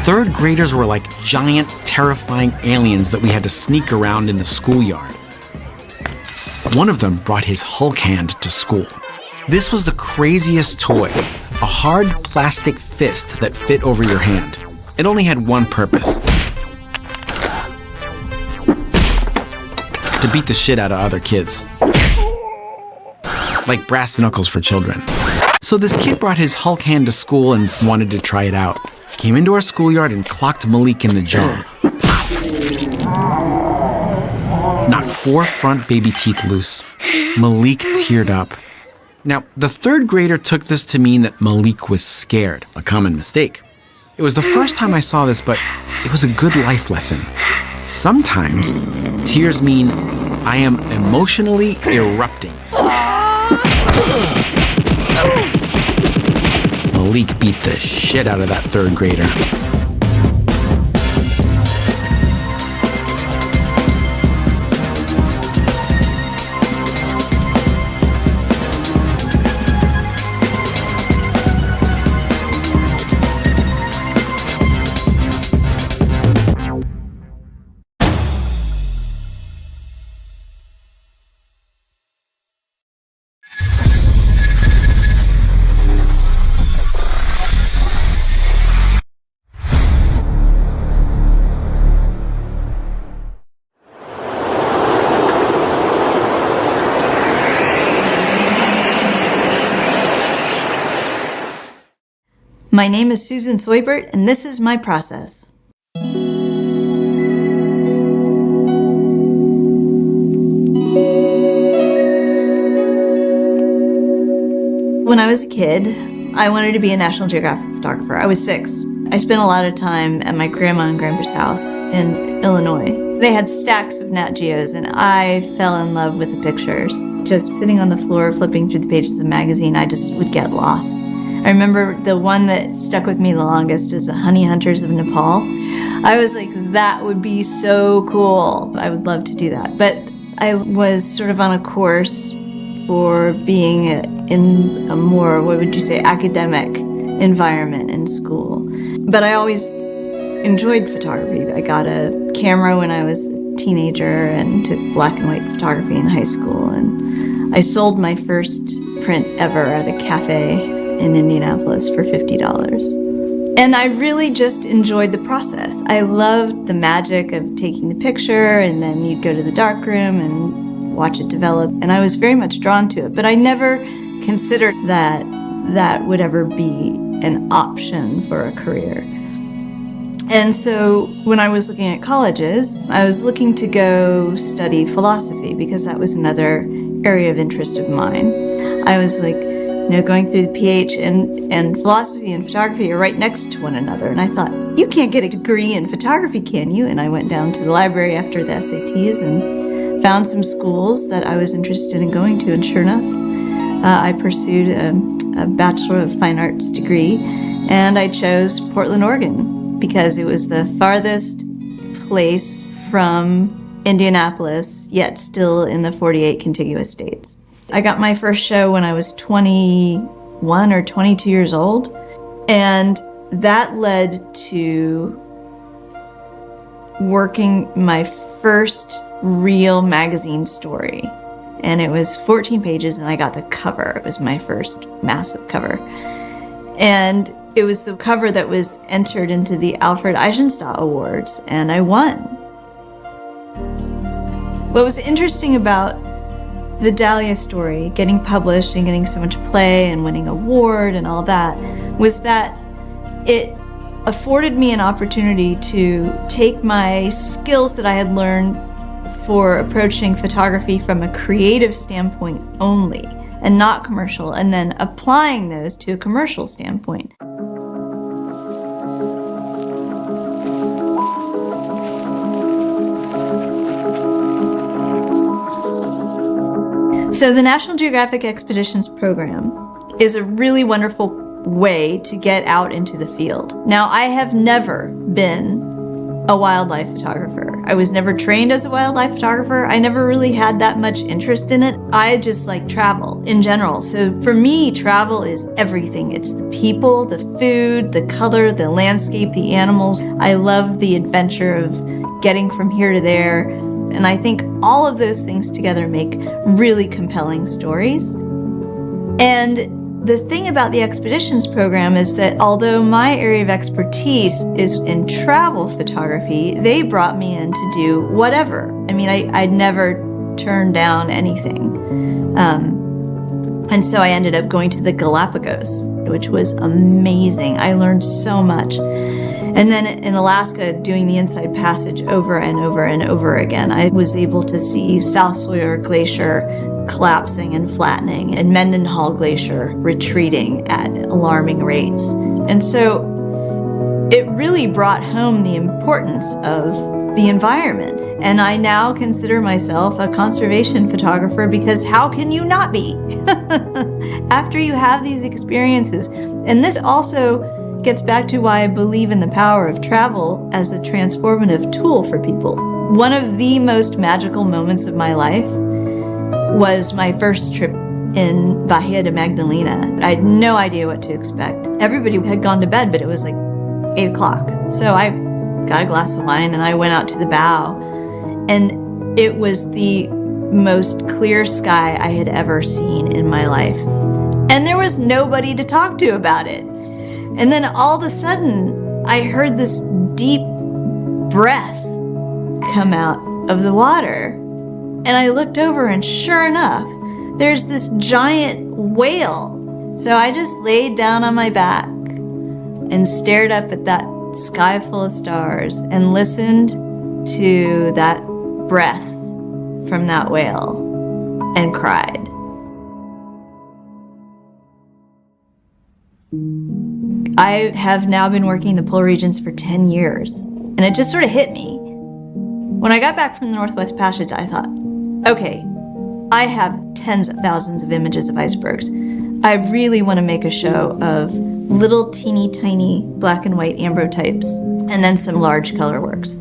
Third graders were like giant, terrifying aliens that we had to sneak around in the schoolyard. One of them brought his Hulk hand to school. This was the craziest toy, a hard plastic fist that fit over your hand. It only had one purpose: to beat the shit out of other kids. Like brass knuckles for children. So this kid brought his Hulk hand to school and wanted to try it out. Came into our schoolyard and clocked Malik in the jaw. Knocked 4 front baby teeth loose. Malik teared up. Now, the third grader took this to mean that Malik was scared, a common mistake. It was the first time I saw this, but it was a good life lesson. Sometimes, tears mean I am emotionally erupting. Malik beat the shit out of that third grader. My name is Susan Seubert, and this is my process. When I was a kid, I wanted to be a National Geographic photographer. I was 6. I spent a lot of time at my grandma and grandpa's house in Illinois. They had stacks of Nat Geos, and I fell in love with the pictures. Just sitting on the floor, flipping through the pages of the magazine, I just would get lost. I remember the one that stuck with me the longest is the honey hunters of Nepal. I was like, that would be so cool. I would love to do that. But I was sort of on a course for being in a more, what would you say, academic environment in school. But I always enjoyed photography. I got a camera when I was a teenager and took black and white photography in high school. And I sold my first print ever at a cafe in Indianapolis for $50. And I really just enjoyed the process. I loved the magic of taking the picture, and then you'd go to the darkroom and watch it develop. And I was very much drawn to it, but I never considered that that would ever be an option for a career. And so when I was looking at colleges, I was looking to go study philosophy because that was another area of interest of mine. I was like, going through the PH and philosophy and photography are right next to one another. And I thought, you can't get a degree in photography, can you? And I went down to the library after the SATs and found some schools that I was interested in going to. And sure enough, I pursued a Bachelor of Fine Arts degree, and I chose Portland, Oregon, because it was the farthest place from Indianapolis, yet still in the 48 contiguous states. I got my first show when I was 21 or 22 years old, and that led to working my first real magazine story. And it was 14 pages, and I got the cover. It was my first massive cover. And it was the cover that was entered into the Alfred Eisenstaedt Awards, and I won. What was interesting about the Dahlia story, getting published and getting so much play and winning an award and all that, was that it afforded me an opportunity to take my skills that I had learned for approaching photography from a creative standpoint only and not commercial, and then applying those to a commercial standpoint. So the National Geographic Expeditions program is a really wonderful way to get out into the field. Now, I have never been a wildlife photographer. I was never trained as a wildlife photographer. I never really had that much interest in it. I just like travel in general. So for me, travel is everything. It's the people, the food, the color, the landscape, the animals. I love the adventure of getting from here to there. And I think all of those things together make really compelling stories. And the thing about the expeditions program is that although my area of expertise is in travel photography, they brought me in to do whatever. I mean, I'd never turned down anything. And so I ended up going to the Galapagos, which was amazing. I learned so much. And then in Alaska, doing the Inside Passage over and over and over again, I was able to see South Sawyer Glacier collapsing and flattening, and Mendenhall Glacier retreating at alarming rates. And so it really brought home the importance of the environment. And I now consider myself a conservation photographer, because how can you not be after you have these experiences? And this also gets back to why I believe in the power of travel as a transformative tool for people. One of the most magical moments of my life was my first trip in Bahia de Magdalena. I had no idea what to expect. Everybody had gone to bed, but it was like 8 o'clock. So I got a glass of wine and I went out to the bow. And it was the most clear sky I had ever seen in my life. And there was nobody to talk to about it. And then all of a sudden, I heard this deep breath come out of the water. And I looked over, and sure enough, there's this giant whale. So I just laid down on my back and stared up at that sky full of stars and listened to that breath from that whale and cried. I have now been working in the polar regions for 10 years, and it just sort of hit me. When I got back from the Northwest Passage, I thought, okay, I have tens of thousands of images of icebergs. I really want to make a show of little teeny tiny black and white ambrotypes and then some large color works.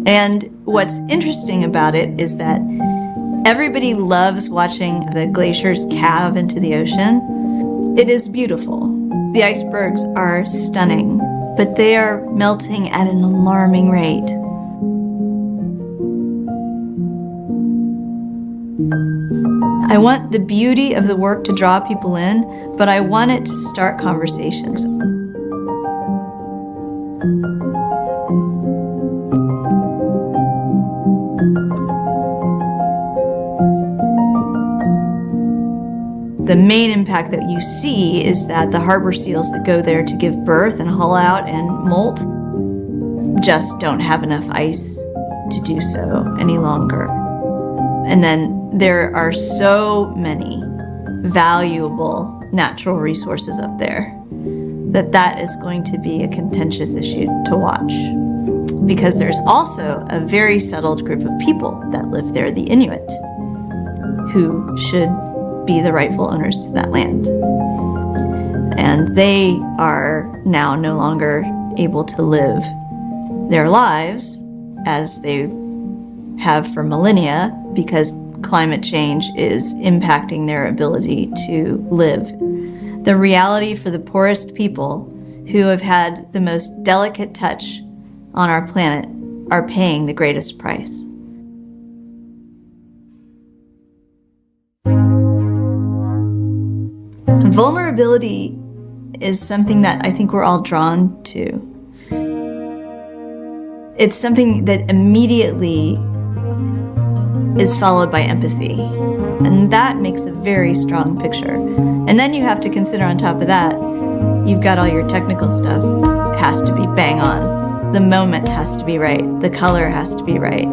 And what's interesting about it is that everybody loves watching the glaciers calve into the ocean. It is beautiful. The icebergs are stunning, but they are melting at an alarming rate. I want the beauty of the work to draw people in, but I want it to start conversations. The main impact that you see is that the harbor seals that go there to give birth and haul out and molt just don't have enough ice to do so any longer. And then there are so many valuable natural resources up there that is going to be a contentious issue to watch. Because there's also a very settled group of people that live there, the Inuit, who should be the rightful owners to that land. And they are now no longer able to live their lives as they have for millennia, because climate change is impacting their ability to live. The reality for the poorest people who have had the most delicate touch on our planet are paying the greatest price. Vulnerability is something that I think we're all drawn to. It's something that immediately is followed by empathy. And that makes a very strong picture. And then you have to consider on top of that, you've got all your technical stuff. It has to be bang on. The moment has to be right. The color has to be right.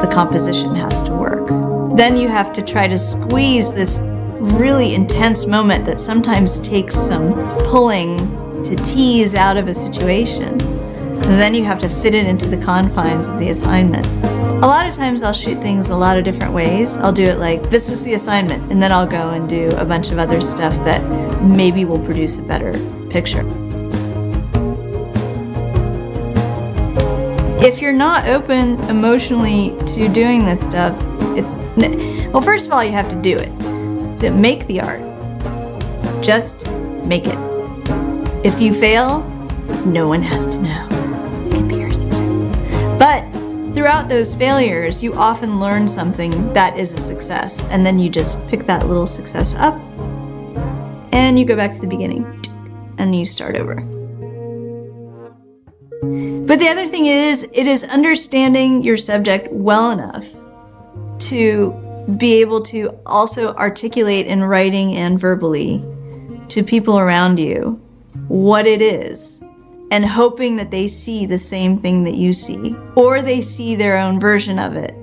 The composition has to work. Then you have to try to squeeze this really intense moment that sometimes takes some pulling to tease out of a situation. And then you have to fit it into the confines of the assignment. A lot of times I'll shoot things a lot of different ways. I'll do it like, this was the assignment, and then I'll go and do a bunch of other stuff that maybe will produce a better picture. If you're not open emotionally to doing this stuff, well, first of all, you have to do it. So make the art. Just make it. If you fail, no one has to know. It can be your secret. But throughout those failures, you often learn something that is a success, and then you just pick that little success up, and you go back to the beginning, and you start over. But the other thing is, it is understanding your subject well enough to be able to also articulate in writing and verbally to people around you what it is, and hoping that they see the same thing that you see, or they see their own version of it,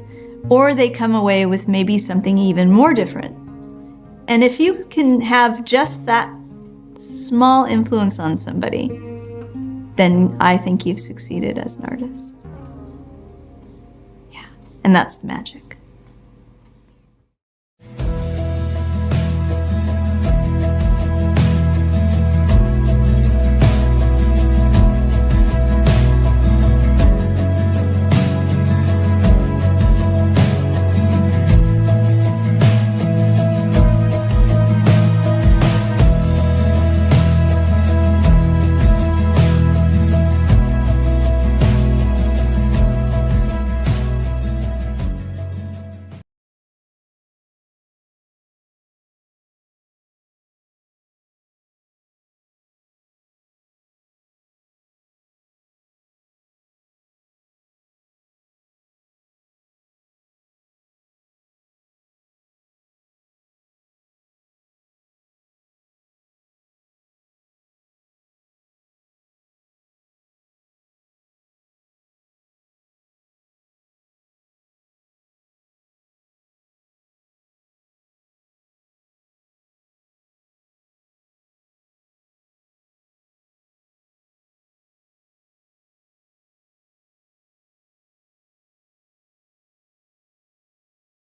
or they come away with maybe something even more different. And if you can have just that small influence on somebody, then I think you've succeeded as an artist. Yeah, and that's the magic.